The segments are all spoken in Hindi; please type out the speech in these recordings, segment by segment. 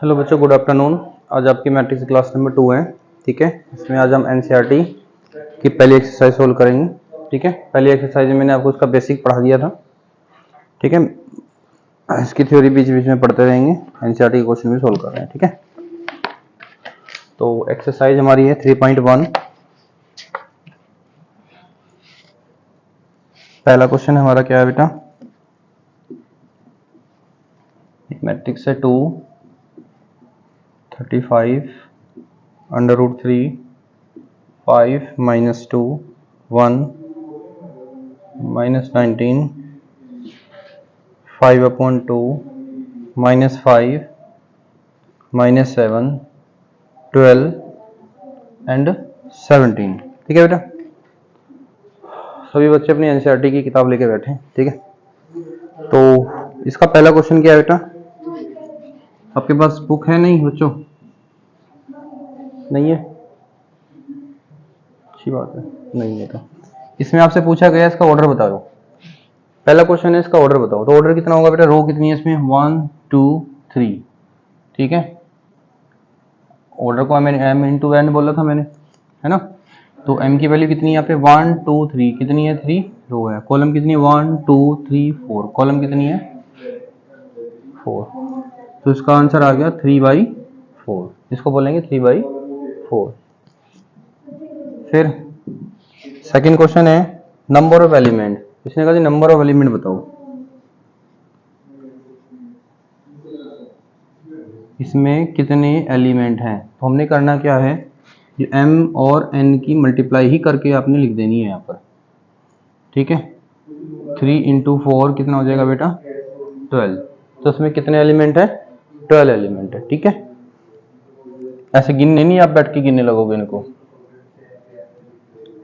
हेलो बच्चों, गुड आफ्टरनून। आज आपकी मैट्रिक्स क्लास नंबर 2 है। ठीक है, इसमें आज हम एनसीईआरटी की पहली एक्सरसाइज सोल्व करेंगे। ठीक है, पहली एक्सरसाइज में मैंने आपको उसका बेसिक पढ़ा दिया था। ठीक है, इसकी थ्योरी बीच बीच में पढ़ते रहेंगे, एनसीईआरटी के क्वेश्चन भी सोल्व कर रहे हैं। ठीक है, तो एक्सरसाइज हमारी है 3.1। पहला क्वेश्चन हमारा क्या है बेटा? मैट्रिक्स है 2 35 √3 5 -2 1 -19 5/2 -5 -7 12 एंड 17। ठीक है बेटा, सभी बच्चे अपनी एनसीईआरटी की किताब लेके बैठे हैं। ठीक है, तो इसका पहला क्वेश्चन क्या है बेटा? आपके पास बुक है? नहीं बच्चों, नहीं है, अच्छी बात है, नहीं है। तो इसमें आपसे पूछा गया इसका ऑर्डर बताओ। पहला क्वेश्चन है इसका ऑर्डर बताओ। तो ऑर्डर कितना होगा बेटा? रो कितनी है इसमें? 1 2 3। ठीक है, ऑर्डर को मैंने m इंटू एन बोला था मैंने, है ना? तो m की वैल्यू कितनी है यहाँ पे? 1 2 3। कितनी है? 3 रो है। कॉलम कितनी है? 1 2 3 4। कॉलम कितनी है? 4। तो इसका आंसर आ गया 3/4। इसको बोलेंगे 3/4। फिर सेकंड क्वेश्चन है नंबर ऑफ एलिमेंट। इसने कहा जी नंबर ऑफ एलिमेंट बताओ। इसमें कितने एलिमेंट हैं? तो हमने करना क्या है, ये m और n की मल्टीप्लाई ही करके आपने लिख देनी है यहाँ पर। ठीक है, 3 × 4 कितना हो जाएगा बेटा? 12। तो इसमें कितने एलिमेंट है? 12 एलिमेंट है। ठीक है, ऐसे गिनने नहीं, आप बैठ के गिनने लगोगे इनको।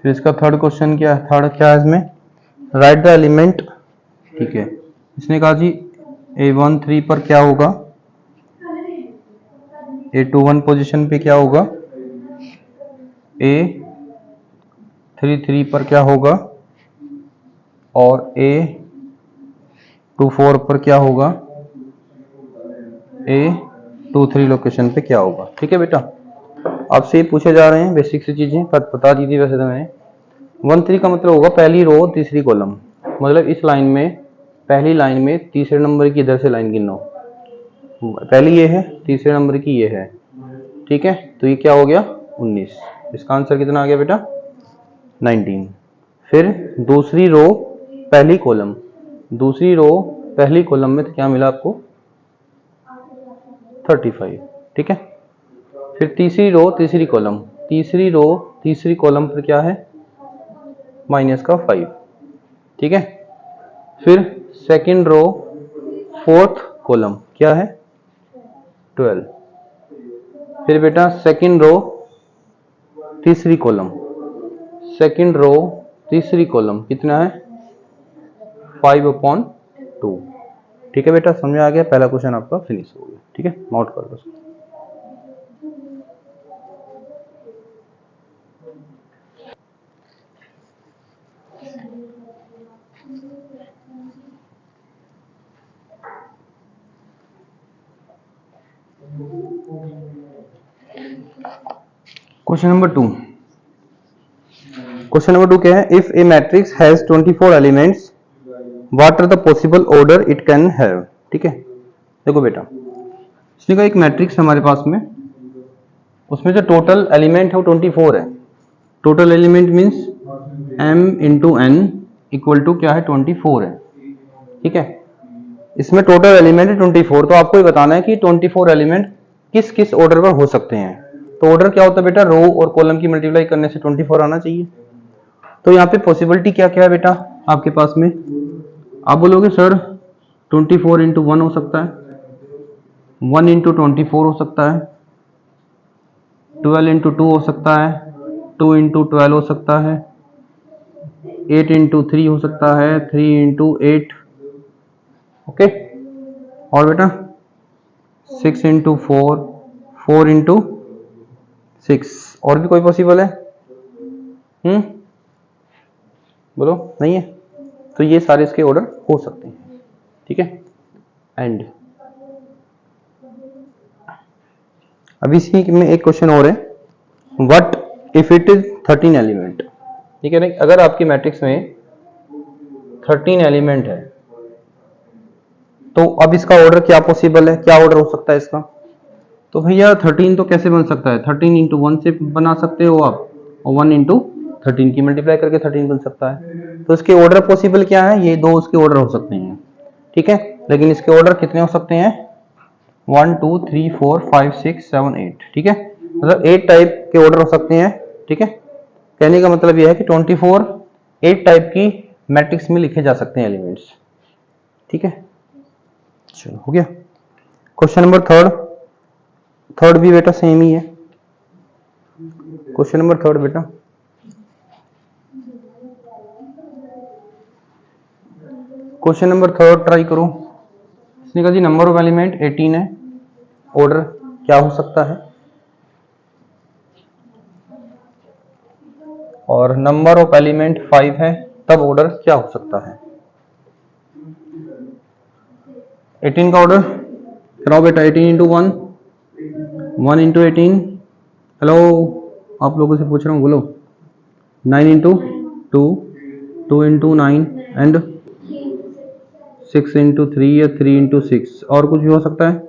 फिर इसका थर्ड क्वेश्चन क्या है? थर्ड क्या है इसमें? Right the element. ठीक है, इसने कहा जी A13 पर क्या होगा? A21 पोजीशन पे क्या होगा? A33 पर क्या होगा? और A24 पर क्या होगा? A23 लोकेशन पे क्या होगा? ठीक है बेटा, आपसे ये पूछे जा रहे हैं बेसिक सी चीजें, बता दी थी वैसे तो मैंने। 1 3 का मतलब होगा पहली रो तीसरी कॉलम। मतलब इस लाइन में, पहली लाइन में तीसरे नंबर की इधर से लाइन गिनो। पहली ये है, तीसरे नंबर की ये है। ठीक है, तो ये क्या हो गया? 19। इसका आंसर कितना आ गया बेटा? 19। फिर दूसरी रो पहली कॉलम, दूसरी रो पहली कॉलम में तो क्या मिला आपको? 35। ठीक है, फिर तीसरी रो तीसरी कॉलम, तीसरी रो तीसरी कॉलम पर क्या है? -5। ठीक है, फिर सेकंड रो फोर्थ कॉलम क्या है? 12। फिर बेटा सेकंड रो तीसरी कॉलम, सेकंड रो तीसरी कॉलम कितना है? 5/2। ठीक है बेटा, समझ में आ गया? पहला क्वेश्चन आपका फिनिश हो गया। ठीक है, नोट कर लो। Question number 2। क्वेश्चन नंबर 2 क्या है? If a matrix has 24 elements, what are the possible order it can have. ठीक है, देखो बेटा, इसमें का एक मैट्रिक्स हमारे पास में, उसमें जो टोटल एलिमेंट है वो 24 है। Total element means m into n equal to क्या है? 24 है। ठीक है, इसमें टोटल एलिमेंट है 24। तो आपको ये बताना है कि 24 एलिमेंट किस किस ऑर्डर पर हो सकते हैं। तो ऑर्डर क्या होता है बेटा? रो और कॉलम की मल्टीप्लाई करने से 24 आना चाहिए। तो यहाँ पे पॉसिबिलिटी क्या क्या है बेटा आपके पास में? आप बोलोगे सर 24 × 1 हो सकता है, 1 × 24 हो सकता है, 12 × 2 हो सकता है, 2 × 12 हो सकता है, 8 × 3 हो सकता है, 3 × 8। ओके, और बेटा 6 × 4, 4 × 6। और भी कोई पॉसिबल है? बोलो, नहीं है? तो ये सारे इसके ऑर्डर हो सकते हैं। ठीक है, एंड अभी इसी में एक क्वेश्चन और है, what if it is 13 element. ठीक है ना, अगर आपकी मैट्रिक्स में 13 एलिमेंट है तो अब इसका ऑर्डर क्या पॉसिबल है, क्या ऑर्डर हो सकता है इसका। तो भैया 13 तो कैसे बन सकता है, 13 इंटू 1 से बना सकते हो आप, और 1 इंटू 13 की मल्टीप्लाई करके 13 बन सकता है। तो इसके ऑर्डर पॉसिबल क्या है, ये दो उसके ऑर्डर हो सकते हैं। ठीक है, लेकिन इसके ऑर्डर कितने हो सकते हैं, 1 2 3 4 5 6 7 8। ठीक है, मतलब 8 टाइप के ऑर्डर हो सकते हैं। ठीक है, कहने का मतलब यह है कि 24 8 टाइप की मैट्रिक्स में लिखे जा सकते हैं एलिमेंट्स। ठीक है, चलो हो गया। क्वेश्चन नंबर थर्ड भी बेटा सेम ही है। क्वेश्चन नंबर थर्ड बेटा, क्वेश्चन नंबर थर्ड ट्राई करो। इसने कहा जी नंबर ऑफ एलिमेंट 18 है, ऑर्डर क्या हो सकता है, और नंबर ऑफ एलिमेंट 5 है, तब ऑर्डर क्या हो सकता है। 18 का ऑर्डर कराओ बेटा, 18 इंटू 1, 1 इंटू 18, हेलो आप लोगों से पूछ रहा हूँ बोलो, 9 इंटू 2, 2 इंटू 9 एंड 6 इंटू 3 या 3 इंटू 6, और कुछ भी हो सकता है।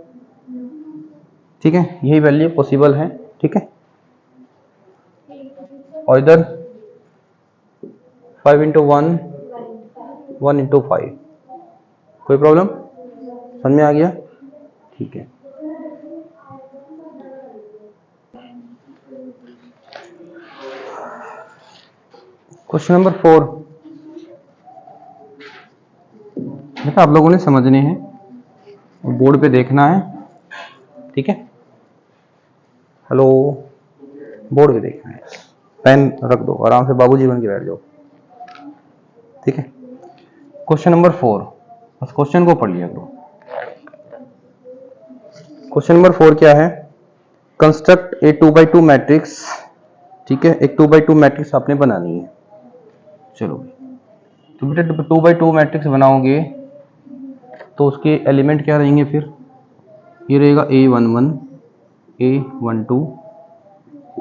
ठीक है, यही वैल्यू पॉसिबल है। ठीक है, और इधर 5 इंटू 1, 1 इंटू 5, कोई प्रॉब्लम, समझ में आ गया। ठीक है, क्वेश्चन नंबर 4 बेटा आप लोगों ने समझने हैं, बोर्ड पे देखना है। ठीक है, हेलो, बोर्ड पे देखना है, पेन रख दो, आराम से बाबूजी बन के बैठ जाओ। ठीक है, क्वेश्चन नंबर 4, बस क्वेश्चन को पढ़ लिया करो। क्वेश्चन नंबर 4 क्या है, कंस्ट्रक्ट ए 2x2 मैट्रिक्स। ठीक है, एक 2x2 मैट्रिक्स आपने बनानी है। चलो, तो बेटा 2x2 मैट्रिक्स बनाओगे तो उसके एलिमेंट क्या रहेंगे फिर, ये रहेगा A11, A12,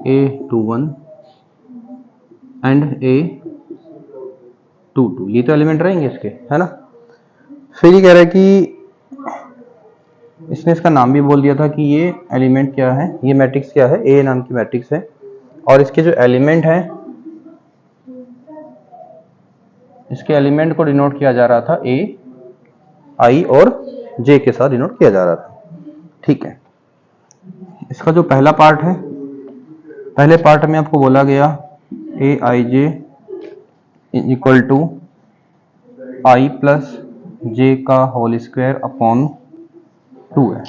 A21 and A22, ये तो एलिमेंट रहेंगे इसके, है ना। फिर ये कह रहा है कि इसने इसका नाम भी बोल दिया था कि ये एलिमेंट क्या है, ये मैट्रिक्स क्या है, ए नाम की मैट्रिक्स है, और इसके जो एलिमेंट है, इसके एलिमेंट को डिनोट किया जा रहा था ए, आई और जे के साथ डिनोट किया जा रहा था। ठीक है, इसका जो पहला पार्ट है, पहले पार्ट में आपको बोला गया ए i j equal to i plus जे का होल स्क्वायर अपॉन 2 है।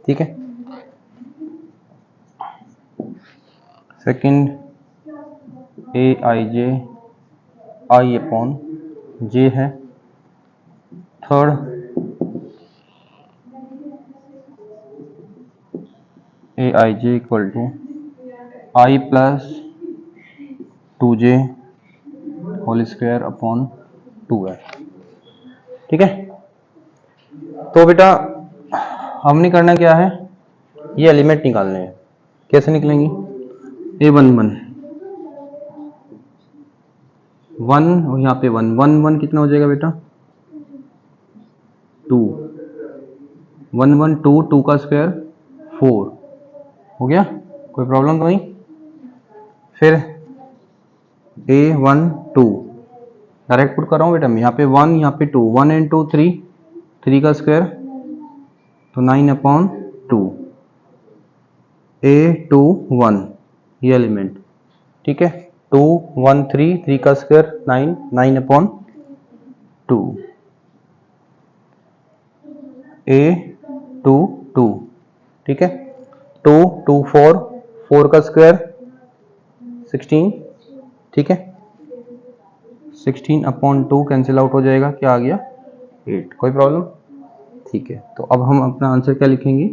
ठीक है, second A i J I upon j है। Third a i j equal to i plus 2j whole square upon 2 है। ठीक है, तो बेटा हमने करना क्या है, ये एलिमेंट निकालने हैं। कैसे निकलेंगी, A11 1 और यहाँ पे 1 1 1 कितना हो जाएगा बेटा 2, 1 1 2, 2 का स्क्वायर 4 हो गया, कोई प्रॉब्लम तो नहीं। फिर A12 डायरेक्ट पुट कर रहा हूँ बेटा मैं, यहाँ पे 1 यहाँ पे 2, 1 एंड 2 3, 3 का स्क्वायर तो 9 अपॉन 2, A21 ये एलिमेंट। ठीक है, 2 1 3, 3 का स्क्वायर 9, 9 अपॉन 2, A22। ठीक है, 2 2 4, 4 का स्क्वायर 16। ठीक है, 16 अपॉन 2 कैंसिल आउट हो जाएगा, क्या आ गया 8, कोई प्रॉब्लम। ठीक है, तो अब हम अपना आंसर क्या लिखेंगे,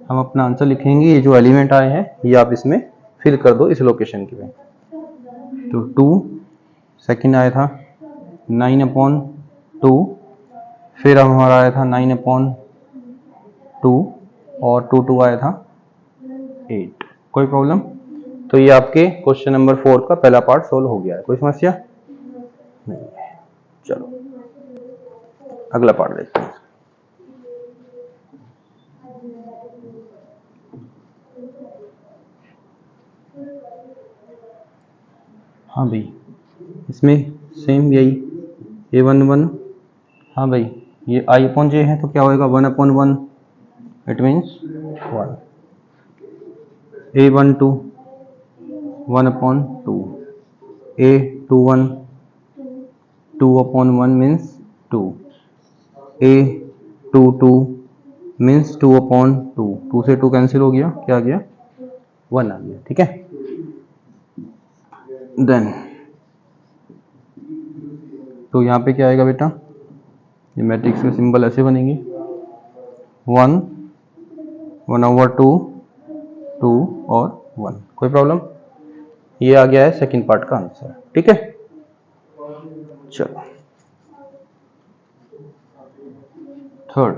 हम अपना आंसर लिखेंगे, ये जो एलिमेंट आए हैं ये आप इसमें फिल कर दो इस लोकेशन के में। तो 2, सेकंड आया था 9 अपॉन 2, फिर हमारा आया था 9 अपॉन 2, और 2 2 आया था 8। कोई प्रॉब्लम? तो ये आपके क्वेश्चन नंबर 4 का पहला पार्ट सोल्व हो गया है। कोई समस्या नहीं है। चलो अगला पार्ट देखते हैं। हाँ भाई, इसमें सेम यही A11। हाँ भाई, ये I अपॉन जे है तो क्या होएगा 1 upon 1, it means 1। A12 1 upon 2, A21 2 upon 1 means 2, A22 means 2 upon 2, 2 से 2 कैंसिल हो गया, क्या आ गया 1 आ गया। ठीक है, देन तो यहाँ पे क्या आएगा बेटा, ये मैट्रिक्स के सिंबल ऐसे बनेंगे 1 1 ओवर 2 2 और 1। कोई प्रॉब्लम? ये आ गया है सेकंड पार्ट का आंसर। ठीक है, चलो थर्ड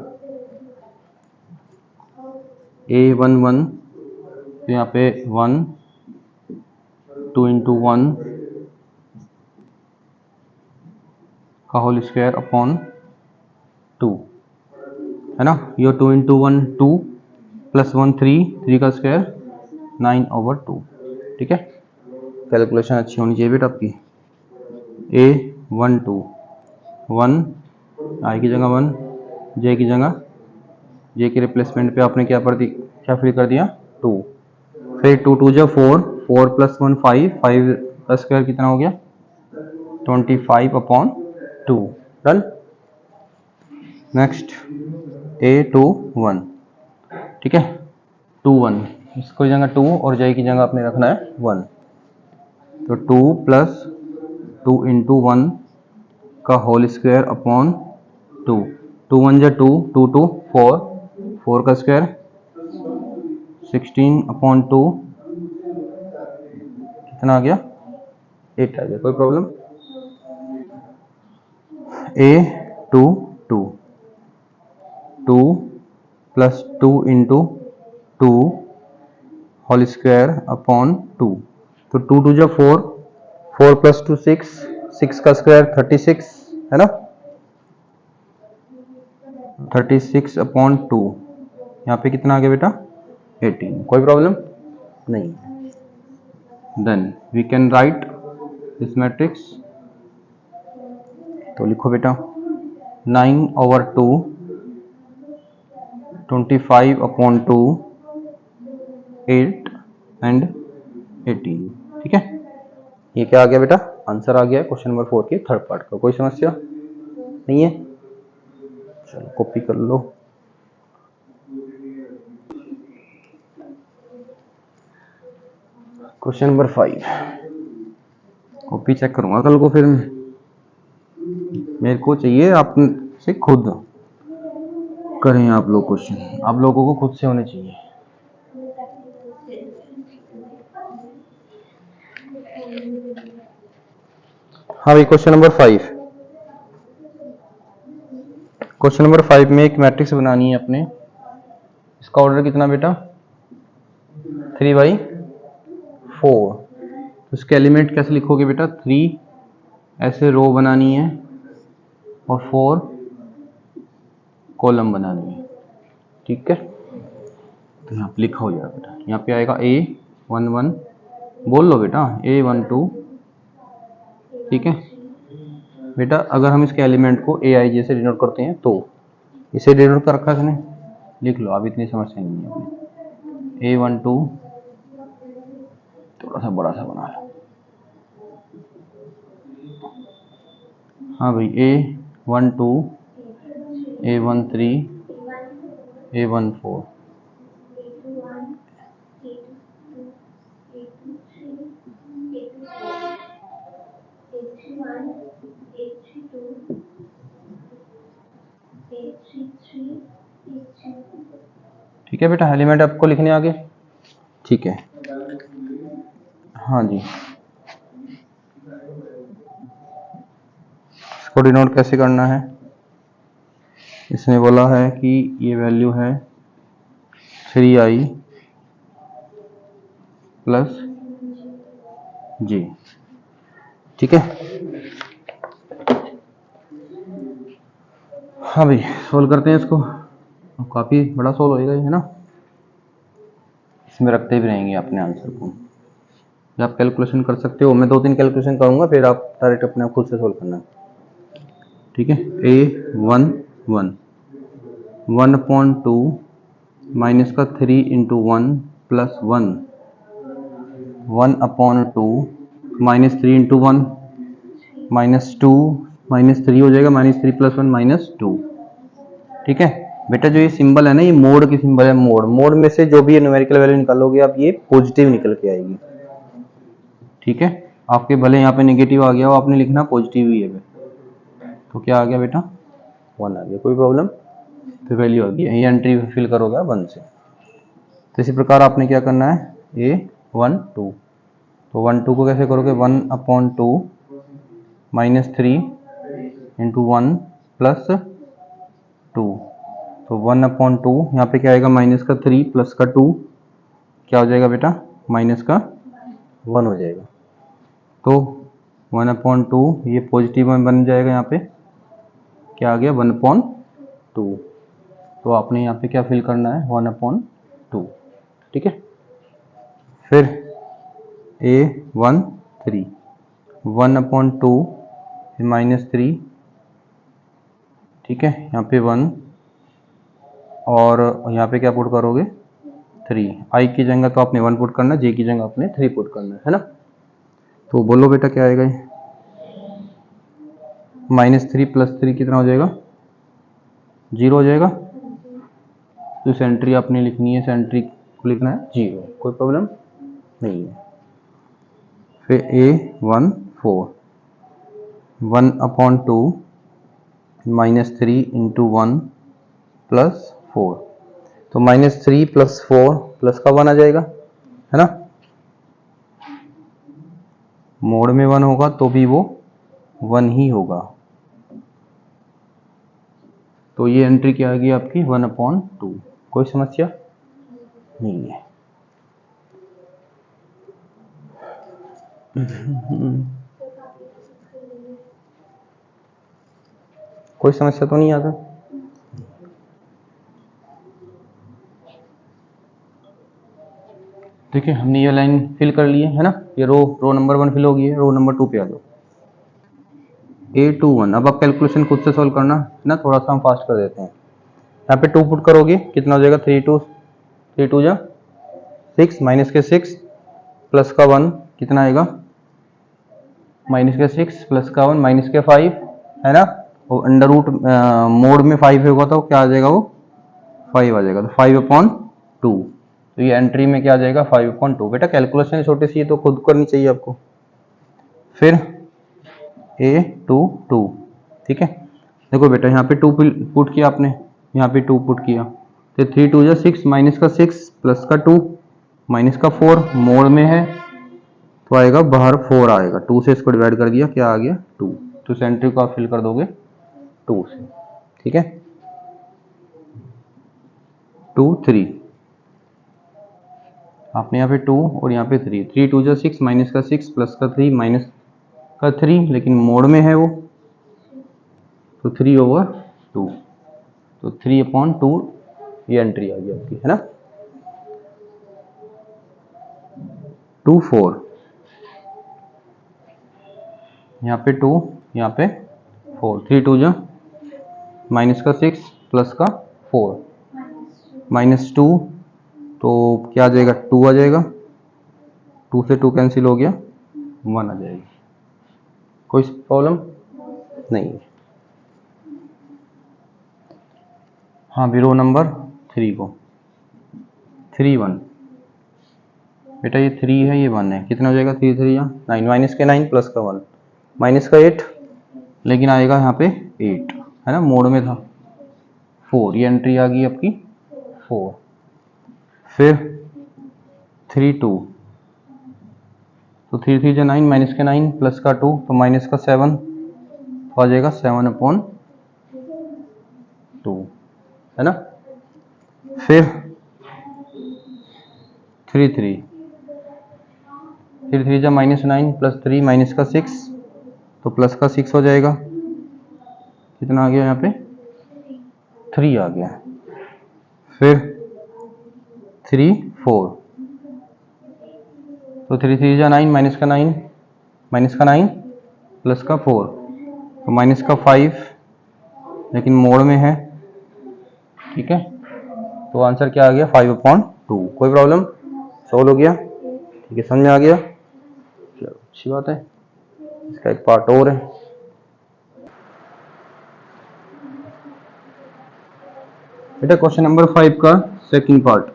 A11, तो यहाँ पे 1 2 इंटू 1 का होल स्क्वायर अपॉन 2 है ना। ये 2 इंटू 1 2 प्लस 1 3 का स्क्वायर 9 ओवर 2। ठीक है, कैलकुलेशन अच्छी होनी चाहिए बेटा आपकी। A12 1 आई की जगह 1, जे की जगह जे के रिप्लेसमेंट पे आपने क्या फिल कर दिया 2, फिर 2 2 जो 4 4 प्लस 1 5 5 का स्क्वायर कितना हो गया 25 अपॉन 2। डन। नेक्स्ट A21, ठीक है 2 1, इसको जगह 2 और जे की जगह आपने रखना है 1, तो 2 प्लस 2 इंटू 1 का होल स्क्वायर अपॉन 2, 2 1 जा 2 2 2 4 4 का स्क्वायर 16 अपॉन 2 कितना आ गया 8 आ गया। कोई problem? A22 2 plus 2 into 2 whole square upon 2, तो 2 2 जा 4 4 प्लस 2 6 6 का स्क्वायर 36 है ना, 36 अपॉन 2, यहाँ पे कितना आ गया बेटा 18। कोई प्रॉब्लम नहीं। Then we can write this matrix, तो लिखो बेटा 9 ओवर 2 25 अपॉन 2 8 एंड 18। ठीक है, ये क्या आ गया बेटा आंसर आ गया क्वेश्चन नंबर 4 के थर्ड पार्ट का। कोई समस्या नहीं है? चलो कॉपी कर लो। क्वेश्चन नंबर 5 कॉपी चेक करूंगा कल को, फिर मेरे को चाहिए आप से खुद करें आप लोग क्वेश्चन, आप लोगों को खुद से होने चाहिए। हाँ भाई, क्वेश्चन नंबर 5, क्वेश्चन नंबर 5 में एक मैट्रिक्स बनानी है अपने। इसका ऑर्डर कितना बेटा 3/4। तो इसके एलिमेंट कैसे लिखोगे बेटा 3 ऐसे रो बनानी है और 4 कॉलम बनानी है। ठीक है, तो यहाँ पे लिखा हो जाएगा बेटा, यहाँ पे आएगा A11, बोल लो बेटा A12। ठीक है बेटा, अगर हम इसके एलिमेंट को AIJ से डिनोट करते हैं तो इसे डिनोट कर रखा है इसने, लिख लो, अब इतनी समस्या नहीं है अपनी। A12 थोड़ा सा बड़ा सा बना लो। हाँ भाई A12 A13 A14, ठीक है बेटा, एलिमेंट आपको लिखने आगे। ठीक है, हाँ जी, इसको डिनोट कैसे करना है, इसने बोला है कि ये वैल्यू है 3i प्लस जी। ठीक है, हाँ भाई सोल्व करते हैं इसको। काफ़ी बड़ा सोल्व होएगा ये, है ना। इसमें रखते भी रहेंगे अपने आंसर को, आप कैलकुलेशन कर सकते हो। मैं 2-3 कैलकुलेशन करूंगा, फिर आप डायरेक्ट अपने आप खुद से सोल्व करना। ठीक है, a1 माइनस का 3 इंटू 1 प्लस 1/2 माइनस 3 इंटू 1 -2 -3 हो जाएगा, -3 + 1 -2। ठीक है बेटा, जो ये सिंबल है ना, ये मोड की सिंबल है। मोड में से जो भी न्यूमेरिकल वैल्यू निकालोगे आप, ये पॉजिटिव निकल के आएगी। ठीक है, आपके भले यहाँ पे नेगेटिव आ गया हो, आपने लिखना पॉजिटिव ही है। तो क्या आ गया बेटा, 1 आ गया, कोई प्रॉब्लम। तो वैल्यू आ गई, ये एंट्री फिल करोगे 1 से। तो इसी प्रकार आपने क्या करना है, a12, तो 1/2 को कैसे करोगे, 1/2 -3 इंटू 1 प्लस 2, तो 1/2 यहाँ पे क्या आएगा, माइनस का 3 प्लस का 2 क्या हो जाएगा बेटा, माइनस का 1 हो जाएगा। तो 1/2 ये पॉजिटिव में बन जाएगा, यहाँ पे क्या आ गया 1/2। तो आपने यहाँ पे क्या फिल करना है, 1/2। ठीक है, फिर a13 1/2 -3। ठीक है, यहाँ पे 1 और यहाँ पे क्या पुट करोगे 3। i की जगह तो आपने 1 पुट करना, j की जगह आपने 3 पुट करना है ना। तो बोलो बेटा क्या आएगा, ये -3 + 3 कितना हो जाएगा, 0 हो जाएगा। तो इस एंट्री आपने लिखनी है, इस एंट्री को लिखना है 0, कोई प्रॉब्लम नहीं है। फिर a14 1/2 -3 इंटू 1 प्लस 4, तो -3 + 4 प्लस का 1 आ जाएगा, है ना। मोड में 1 होगा तो भी वो 1 ही होगा। तो ये एंट्री क्या आ गई आपकी, 1/2। कोई समस्या नहीं है। कोई समस्या तो नहीं आता। देखिए हमने ये लाइन फिल कर ली है ना, ये रो नंबर 1 फिल हो गई है। रो नंबर 2 पे आ जाओ, a21। अब आप कैलकुलेशन खुद से सोल्व करना है ना, थोड़ा सा हम फास्ट कर देते हैं। यहाँ पे 2 पुट करोगे, कितना हो जाएगा, 3 2 जा 6, माइनस के 6 प्लस का 1 कितना आएगा, माइनस के 6 प्लस का 1 माइनस के 5, है ना। और अंडर रूट मोड में 5 होगा तो क्या आ जाएगा, वो 5 आ जाएगा। तो 5/2, तो ये एंट्री में क्या आ जाएगा, 5/2। बेटा कैलकुलेशन छोटी सी है तो खुद करनी चाहिए आपको। फिर a22। ठीक है, देखो बेटा यहाँ पे 2 पुट किया आपने, यहाँ पे 2 पुट किया, तो 3 2 जा 6, माइनस का 6 प्लस का 2 माइनस का 4, मोड में है तो आएगा बाहर 4 आएगा। 2 से इसको डिवाइड कर दिया, क्या आ गया 2। तो इस एंट्री को आप फिल कर दोगे 2 से। ठीक है, 2 3, आपने यहाँ पे 2 और यहाँ पे 3, 3 2 जा 6, माइनस का 6 प्लस का 3 माइनस का 3, लेकिन मोड में है वो, तो 3/2, तो 3/2 ये एंट्री आ गई आपकी, है ना। 2 4, यहाँ पे 2 यहाँ पे 4, 3 2 जा माइनस का 6 प्लस का 4 -2, तो क्या आ जाएगा, 2 आ जाएगा। 2 से 2 कैंसिल हो गया, 1 आ जाएगी। कोई प्रॉब्लम नहीं है। हाँ भी रो नंबर 3 को 3 1, बेटा ये 3 है ये 1 है, कितना हो जाएगा, 3 3 या 9, माइनस के 9 प्लस का 1 माइनस का 8, लेकिन आएगा यहाँ पे 8, है ना, मोड में था 4, ये एंट्री आ गई आपकी 4। फिर 3 2, तो 3 3 जा 9, माइनस के 9 प्लस का 2, तो माइनस का 7, तो आ जाएगा 7/2, है ना। फिर 3 3 3 3 जा -9 प्लस 3 माइनस का 6, तो प्लस का 6 हो जाएगा। कितना आ गया यहाँ पे 3 आ गया। फिर 3 4, तो 3 3 जा 9 माइनस का 9 प्लस का 4, तो माइनस का 5, लेकिन मोड में है। ठीक है, तो आंसर क्या आ गया 5/2। कोई प्रॉब्लम, सॉल्व हो गया। ठीक है, समझ में आ गया, चलो अच्छी बात है। इसका एक पार्ट और है। बेटा क्वेश्चन नंबर 5 का सेकंड पार्ट।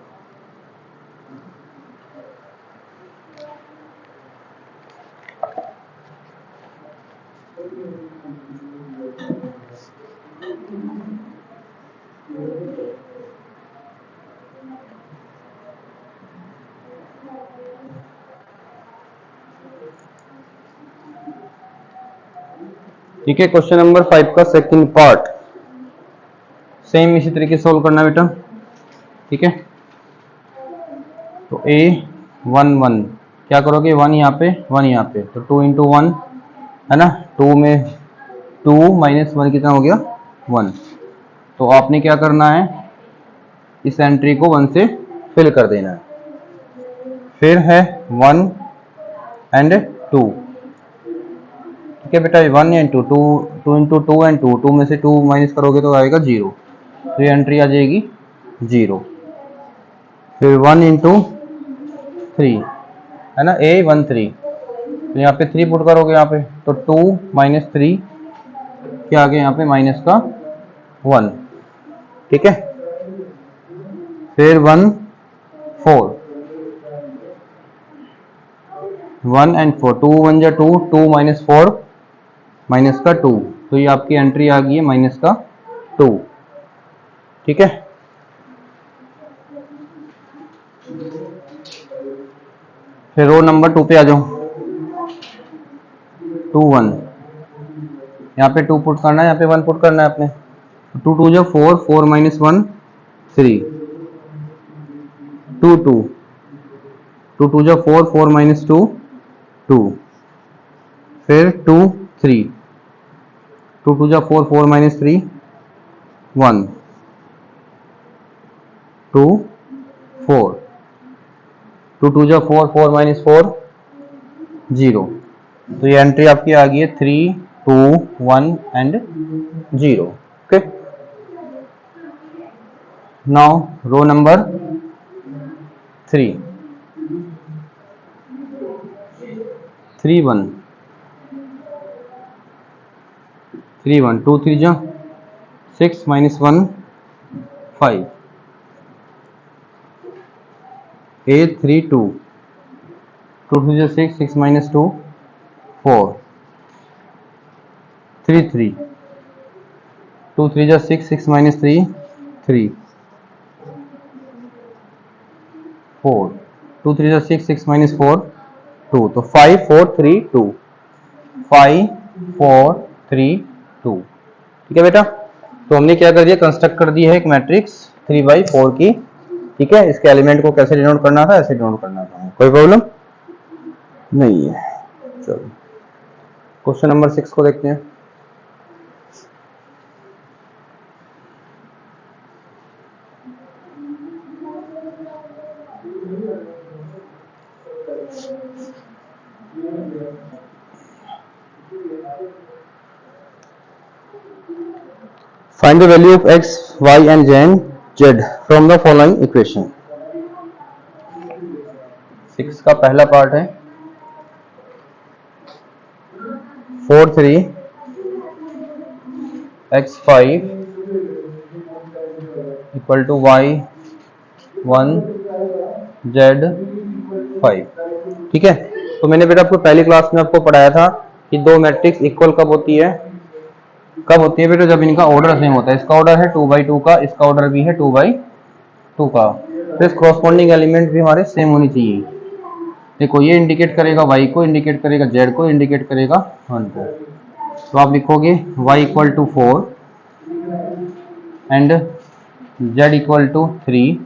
ठीक है, क्वेश्चन नंबर 5 का सेकंड पार्ट सेम इसी तरीके से सोल्व करना बेटा। ठीक है, तो A11 क्या करोगे, 1 यहाँ पे 1 यहाँ पे, तो 2 इंटू 1 है ना, 2 में 2 माइनस 1 कितना हो गया 1। तो आपने क्या करना है, इस एंट्री को 1 से फिल कर देना है। फिर है 1 एंड 2। ठीक है बेटा, 1 एंड 2, 2 इंटू 2 एंड 2 में से 2 माइनस करोगे तो आएगा 0, तो ये एंट्री आ जाएगी 0। फिर 1 इंटू 3 है ना, A13, तो यहाँ पे 3 पुट करोगे यहाँ पे, तो 2 माइनस 3 क्या आ गया यहाँ पे माइनस का 1। ठीक है, फिर 1 4, 1 एंड 4, 2 1 जा 2, 2 माइनस 4 माइनस का 2, तो ये आपकी एंट्री आ गई है माइनस का 2। ठीक है, फिर रो नंबर 2 पे आ जाओ। 2 1, यहाँ पे 2 पुट करना है, यहाँ पे 1 पुट करना है अपने। 2 2 जो 4, 4 माइनस 1 3, 2 2, 2 2 जो 4, 4 माइनस 2 2, फिर 2 3, 2 2 जा 4, 4 माइनस 3 1, 2 4, 2 2 जा 4, 4 माइनस 4 0। तो ये एंट्री आपकी आ गई है 3 2 1 and 0। Okay, now row number 3 3 1 3 1, 2 3 जा 6 माइनस 1 5, A3 2, 2 2 जा 6, 6 माइनस 2 4, 3 3, 2 3 जा 6, 6 माइनस 3 3, 4, 2 3 जा 6, 6 माइनस 4 2, तो 5 4 3 2, 5 4 3 2। ठीक है बेटा, तो हमने क्या कर दिया, कंस्ट्रक्ट कर दिया है एक मैट्रिक्स 3/4 की। ठीक है, इसके एलिमेंट को कैसे डिनोट करना था, ऐसे डिनोट करना था, कोई प्रॉब्लम नहीं है। चलो क्वेश्चन नंबर 6 को देखते हैं। Find the value of x, y and z from the following equation। 6 का पहला पार्ट है 4 3 x 5 equal to y 1 z 5। ठीक है, तो मैंने बेटा आपको पहली क्लास में आपको पढ़ाया था कि दो मैट्रिक्स इक्वल कब होती है, कब होती है बेटा, जब इनका ऑर्डर सेम होता है। इसका ऑर्डर है 2/2 का, इसका ऑर्डर भी है 2/2 का, तो इस कॉरस्पॉन्डिंग एलिमेंट भी हमारे सेम होनी चाहिए। देखो ये इंडिकेट करेगा y को, इंडिकेट करेगा z को, इंडिकेट करेगा 1 को। तो आप लिखोगे y equal to 4 and z इक्वल टू 3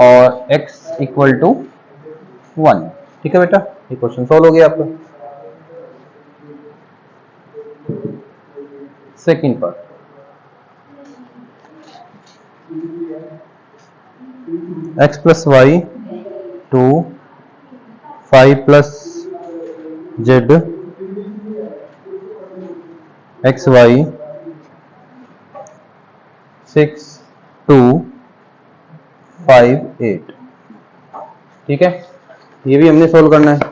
और x इक्वल टू 1। ठीक है बेटा, ये क्वेश्चन सॉल्व हो गया आपका। Second part, x plus y to 5 plus z x y 6 2 5 8। ठीक है, ये भी हमने सोल्व करना है।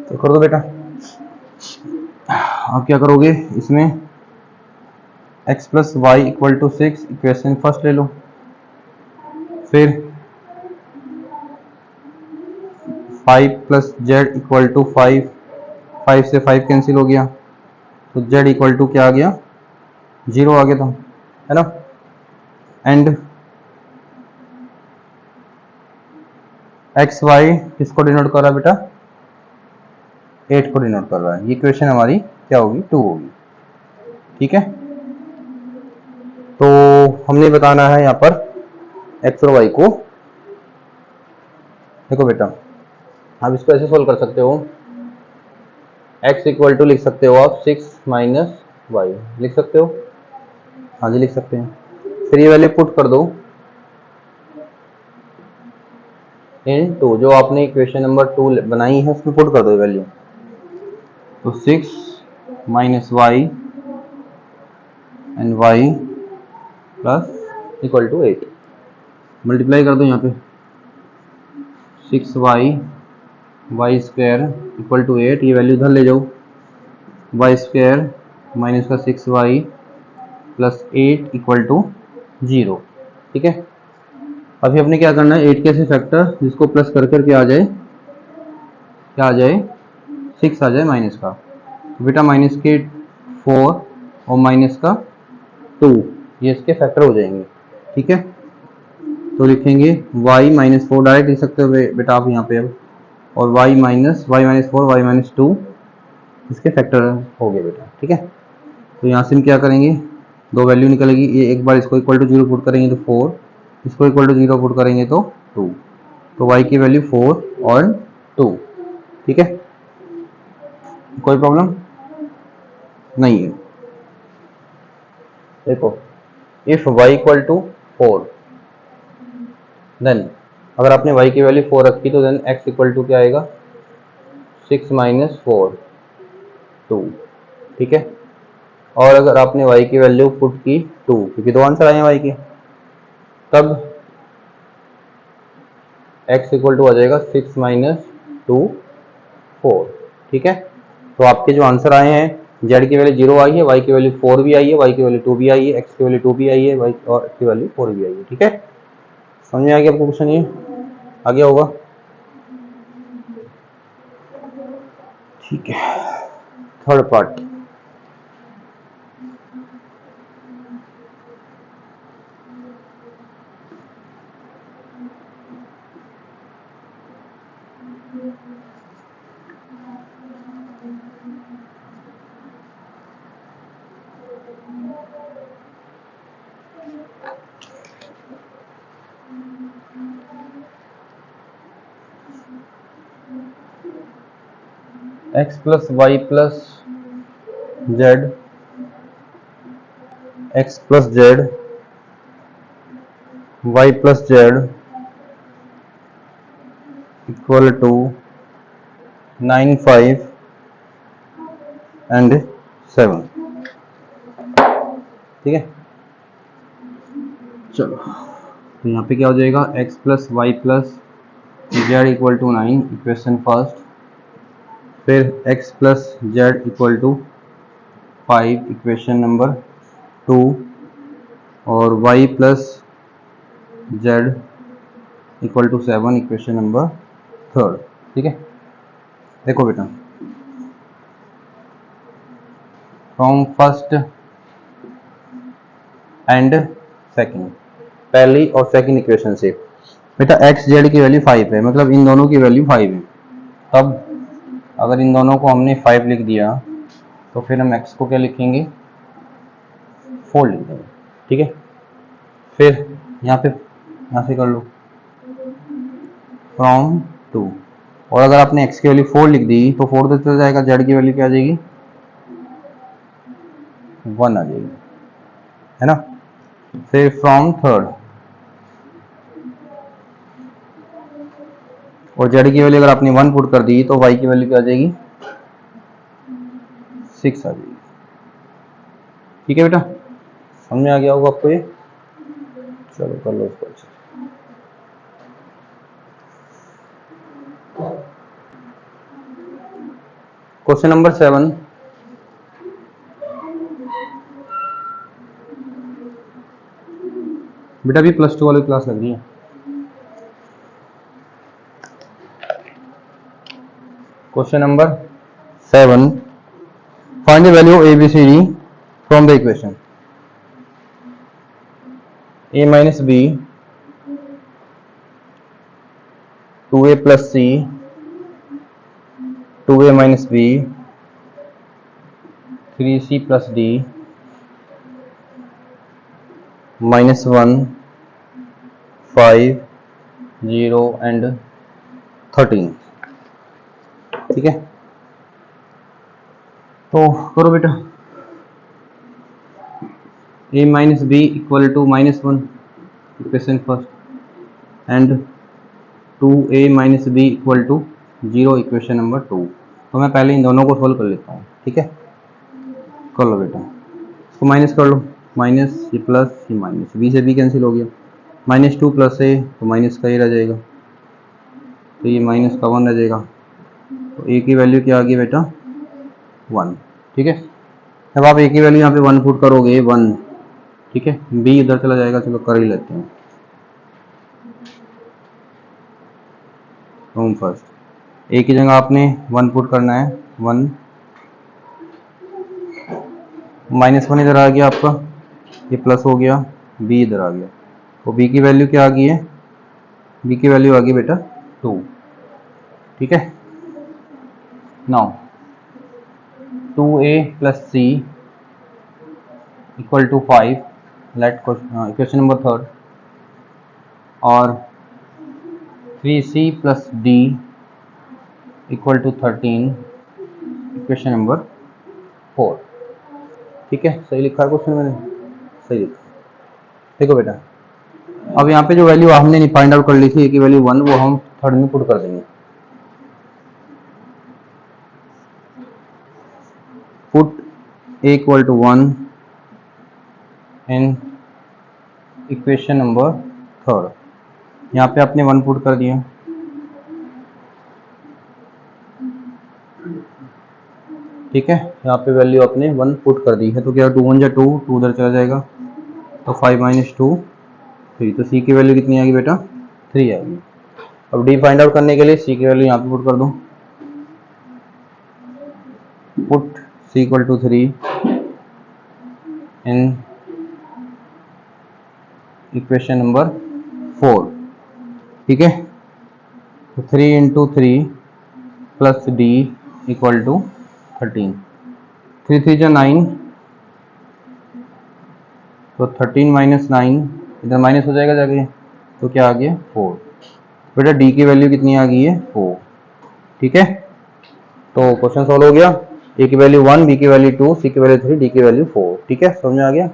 तो कर दो बेटा। आप क्या करोगे, इसमें x plus y equal to 6 equation first ले लो, फिर 5 प्लस जेड इक्वल टू 5, 5 से 5 कैंसिल हो गया, तो z इक्वल टू क्या आ गया, 0 आ गया था, है ना। एंड एक्स वाई किसको डिनोट कर रहा है बेटा, 8 को डिनोट कर रहा है। ये इक्वेशन हमारी क्या होगी, 2 होगी। ठीक है, तो हमने बताना है यहाँ पर एक्स और वाई को। देखो बेटा, आप इसको ऐसे सोल्व कर सकते हो, x इक्वल टू लिख सकते हो आप 6 माइनस वाई, लिख सकते हो, हाँ जी लिख सकते हैं। फिर ये वैल्यू पुट कर दो इन 2, जो आपने इक्वेशन नंबर 2 बनाई है उसमें पुट कर दो वैल्यू। तो 6 minus y and y plus equal to 8, multiply कर दो यहाँ पे, 6y Y square equal to 8, ये वैल्यू इधर ले जाओ, वाई स्क्वायर माइनस का 6y प्लस 8 इक्वल टू 0। ठीक है, अभी हमने क्या करना है, 8 के ऐसे फैक्टर जिसको प्लस कर कर के आ जाए, क्या आ जाए, 6 आ जाए माइनस का, तो बेटा माइनस के 4 और माइनस का 2, ये इसके फैक्टर हो जाएंगे। ठीक है, तो लिखेंगे y माइनस 4 डायरेक्ट लिख सकते हो बेटा आप यहाँ पे अब, और y माइनस 4 y माइनस 2 इसके फैक्टर हो गए बेटा। ठीक है, तो यहाँ से हम क्या करेंगे, दो वैल्यू निकलेगी, ये एक बार इसको इक्वल टू 0 पुट करेंगे तो 4, इसको इक्वल टू 0 पुट करेंगे तो 2, तो y की वैल्यू 4 और 2। ठीक है, कोई प्रॉब्लम नहीं है। देखो, if y equal to 4, then अगर आपने y की वैल्यू 4 रखी तो देन x इक्वल टू क्या आएगा, 6 माइनस 4 2। ठीक है, और अगर आपने y की वैल्यू पुट की 2, क्योंकि दो आंसर आए हैं y के, तब x इक्वल टू आ जाएगा 6 माइनस 2 4। ठीक है, तो आपके जो आंसर आए हैं, z की वैल्यू 0 आई है, y की वैल्यू 4 भी आई है, y की वैल्यू 2 भी आई है, x की वैल्यू 2 भी आई है, y और x की वैल्यू 4 भी आई है। ठीक है, समझ में आ गया आपको क्वेश्चन, ये आ गया होगा। ठीक है, third part, x plus y plus z, x plus z y plus z equal to 9 5 and 7। ठीक है, चलो, तो यहाँ पे क्या हो जाएगा, x plus y plus z equal to 9 equation first, फिर x plus z equal to 5 equation number 2, और y plus z equal to 7 equation number third. ठीक है, देखो बेटा, फ्रॉम फर्स्ट एंड सेकंड, पहली और सेकंड इक्वेशन से। बेटा एक्स जेड की वैल्यू 5 है, मतलब इन दोनों की वैल्यू 5 है। तब अगर इन दोनों को हमने 5 लिख दिया तो फिर हम x को क्या लिखेंगे, 4 लिख देंगे। ठीक है, फिर यहाँ से कर लो फ्रॉम 2, और अगर आपने x की वैल्यू 4 लिख दी तो 4 तो चल जाएगा, z की वैल्यू क्या आ जाएगी, 1 आ जाएगी, है ना। फिर फ्रॉम थर्ड, और z की वैल्यू अगर आपने 1 पुट कर दी तो y की वैल्यू क्या आ जाएगी, 6 आ जाएगी। ठीक है बेटा, समझ में आ गया होगा आपको ये। चलो कर लो इसको अच्छे। क्वेश्चन नंबर 7, बेटा भी +2 वाली क्लास लग रही है। Question number 7, find the value of ABCD from the equation a minus b 2a plus c 2a minus b 3c plus d -1 5 0 and 13। ठीक है, तो करो बेटा। a minus b equal to -1 equation first and 2a minus b equal to 0 equation number 2। तो मैं पहले इन दोनों को सोल्व कर लेता हूँ। ठीक है, कर लो बेटा, इसको माइनस कर लो, माइनस ये प्लस ये माइनस, b से b कैंसिल हो गया, -2 प्लस a तो माइनस का ही रह जाएगा, तो ये माइनस का 1 रह जाएगा। तो a की वैल्यू क्या आ गई बेटा, 1। ठीक है, अब आप a की वैल्यू यहाँ पे 1 पुट करोगे 1। ठीक है, b इधर चला जाएगा, चलो कर ही लेते हैं। होम फर्स्ट, a की जगह आपने 1 पुट करना है 1, -1 इधर आ गया आपका, ये प्लस हो गया, b इधर आ गया, तो b की वैल्यू क्या आ गई है, b की वैल्यू आ गई बेटा 2। ठीक है, now 2a plus c equal to 5, let equation number third, और 3c plus d equal to 13 equation number 4। ठीक है, सही लिखा है क्वेश्चन मैंने, सही लिखा। देखो बेटा, अब यहाँ पे जो वैल्यू हमने फाइंड आउट कर ली थी a की वैल्यू 1, वो हम थर्ड में पुट कर देंगे। Put a equal to 1 in equation number third, यहाँ पे आपने 1 पुट कर दिया। ठीक है, यहाँ पे वैल्यू आपने 1 पुट कर दी है, तो क्या 2 1 जा 2, 2 उधर चला जाएगा, तो 5 - 2 3। तो c की वैल्यू कितनी आएगी बेटा, 3 आएगी। अब d फाइंड आउट करने के लिए c की वैल्यू यहाँ पे पुट कर दो, put c equal to 3 in equation number 4। ठीक है, तो 3 into 3 plus d equal to 13, 3 3 जा 9, तो 13 - 9 इधर माइनस हो जाएगा जाके, तो क्या आ गया 4। बेटा d की वैल्यू कितनी आ गई है, 4। ठीक है, तो क्वेश्चन सॉल्व हो गया। a की वैल्यू 1, b की वैल्यू 2, c की वैल्यू 3, d की वैल्यू 4। ठीक है, समझ में आ गया।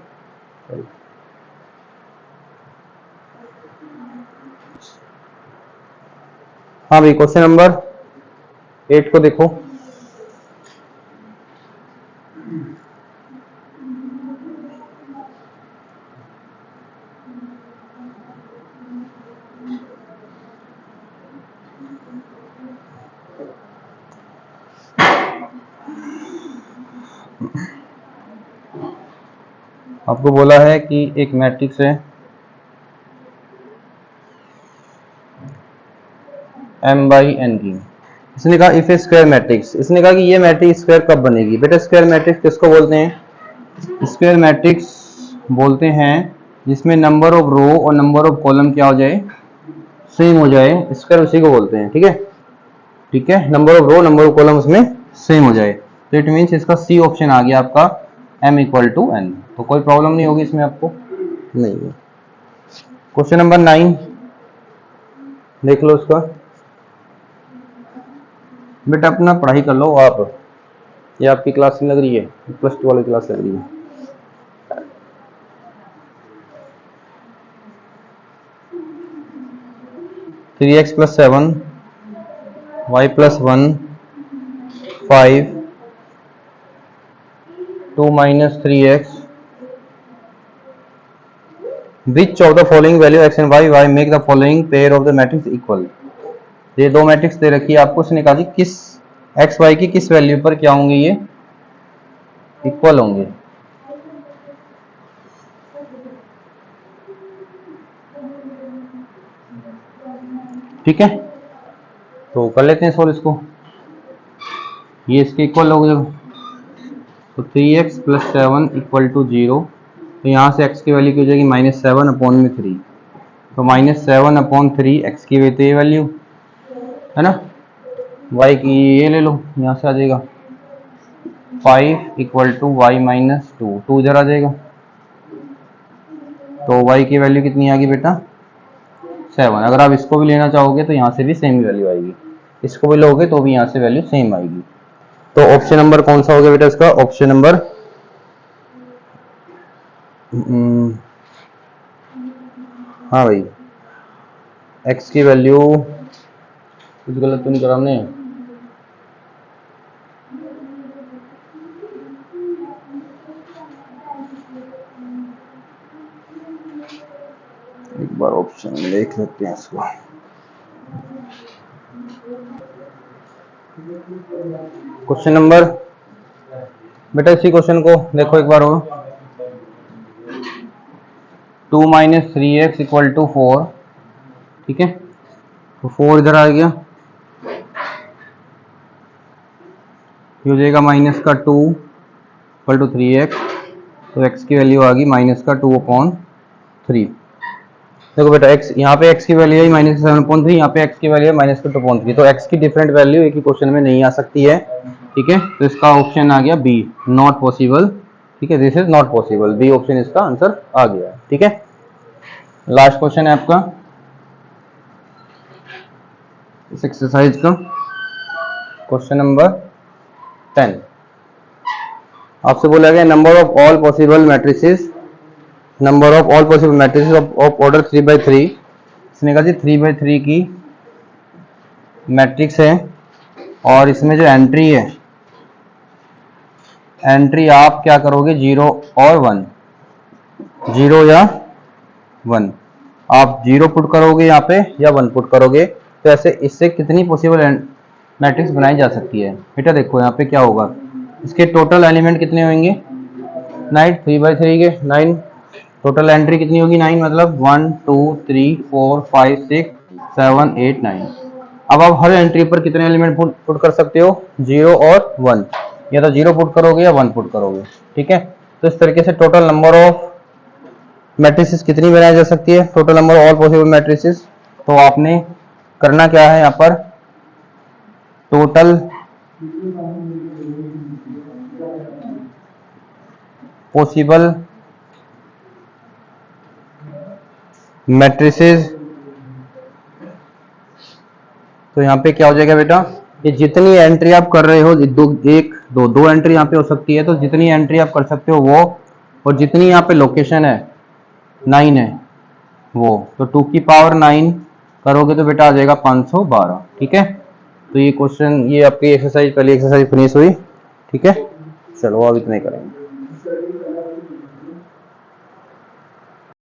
हाँ भाई, क्वेश्चन नंबर 8 को देखो। आपको बोला है कि एक मैट्रिक्स है m/n की, इसने कहा इफ ए स्क्वायर मैट्रिक्स, इसने कहा कि ये मैट्रिक्स स्क्वायर कब बनेगी। बेटा स्क्वायर मैट्रिक्स किसको बोलते हैं? स्क्वायर मैट्रिक्स बोलते हैं जिसमें नंबर ऑफ रो और नंबर ऑफ कॉलम क्या हो जाए, सेम हो जाए, स्क्वायर उसी को बोलते हैं। ठीक है, ठीक है, number of row number of column उसमें सेम हो जाए। तो इट मीन्स इसका सी ऑप्शन आ गया आपका m इक्वल टू n। तो कोई प्रॉब्लम नहीं होगी इसमें आपको, नहीं है। क्वेश्चन नंबर 9 देख लो उसका। बेटा अपना पढ़ाई कर लो आप, ये आपकी क्लास नहीं लग रही है, +2 वाली क्लास लग रही है। Three x plus 7 y plus 1 5 2 minus 3x which of the following value x and y make the following pair of the matrix equal. ये दो मैट्रिक्स दे रखी है आपको, उसने कहा कि किस x y की किस वैल्यू पर क्या होंगे, ये इक्वल होंगे। ठीक है, तो कर लेते हैं सॉल्व इसको। ये इसके इक्वल हो गया, तो 3x प्लस 7 इक्वल टू 0। तो यहाँ से x की वैल्यू की हो जाएगी -7 अपॉन में 3। तो -7 अपॉन 3 x की वैल्यू, तो ये वैल्यू है ना, y की ये ले लो, यहाँ से आ जाएगा 5 इक्वल टू वाई माइनस 2, 2 इधर आ जाएगा। तो y की वैल्यू कितनी आ गई बेटा 7। अगर आप इसको भी लेना चाहोगे तो यहाँ से भी सेम वैल्यू आएगी, इसको भी लोगे तो भी यहाँ से वैल्यू सेम आएगी। तो ऑप्शन नंबर कौन सा हो गया बेटा इसका? ऑप्शन नंबर हाँ भाई, x की वैल्यू कुछ गलत तो नहीं करा हमने? एक बार ऑप्शन देख लेते हैं इसको। क्वेश्चन नंबर बेटा, इसी क्वेश्चन को देखो एक बार और। 2 माइनस 3x इक्वल टू 4। ठीक है, तो 4 इधर आ गया, ये हो जाएगा माइनस का 2 इक्वल टू 3x। तो x की वैल्यू आ गई माइनस का 2 अपॉन 3। देखो बेटा x, यहाँ पे x की वैल्यू है -7/3, यहाँ पे x की वैल्यू है -2/3। तो x की डिफरेंट वैल्यू एक ही क्वेश्चन में नहीं आ सकती है। ठीक है, तो इसका ऑप्शन आ गया बी, नॉट पॉसिबल। ठीक है, this is not possible, B option इसका आंसर आ गया। ठीक है, लास्ट क्वेश्चन है आपका इस एक्सरसाइज का, क्वेश्चन नंबर 10। आपसे बोला गया number of all possible matrices, number of all possible matrices of order 3/3। इसने कहा जी 3/3 की मैट्रिक्स है और इसमें जो एंट्री है, एंट्री आप क्या करोगे 0 और 1, 0 या 1, आप 0 पुट करोगे यहाँ पे या 1 पुट करोगे। तो ऐसे इससे कितनी पॉसिबल मैट्रिक्स बनाई जा सकती है बेटा? देखो यहाँ पे क्या होगा, इसके टोटल एलिमेंट कितने होंगे 9, 3/3 के 9, टोटल एंट्री कितनी होगी 9, मतलब 1 2 3 4 5 6 7 8 9। अब आप हर एंट्री पर कितने एलिमेंट पुट कर सकते हो 0 और 1, या तो 0 पुट करोगे या 1 पुट करोगे। ठीक है, तो इस तरीके से टोटल नंबर ऑफ मैट्रिसेस कितनी बनाई जा सकती है, total number all possible matrices. तो आपने करना क्या है यहाँ पर, टोटल पॉसिबल मैट्रिसेस। तो यहाँ पे क्या हो जाएगा बेटा, ये जितनी एंट्री आप कर रहे हो, दो एंट्री यहाँ पे हो सकती है, तो जितनी एंट्री आप कर सकते हो वो, और जितनी यहाँ पे लोकेशन है 9 है वो, तो 2 की पावर 9 करोगे तो बेटा आ जाएगा 512। ठीक है, तो ये क्वेश्चन, ये आपकी एक्सरसाइज, पहली एक्सरसाइज फिनिश हुई। ठीक है, चलो अब इतना ही करेंगे।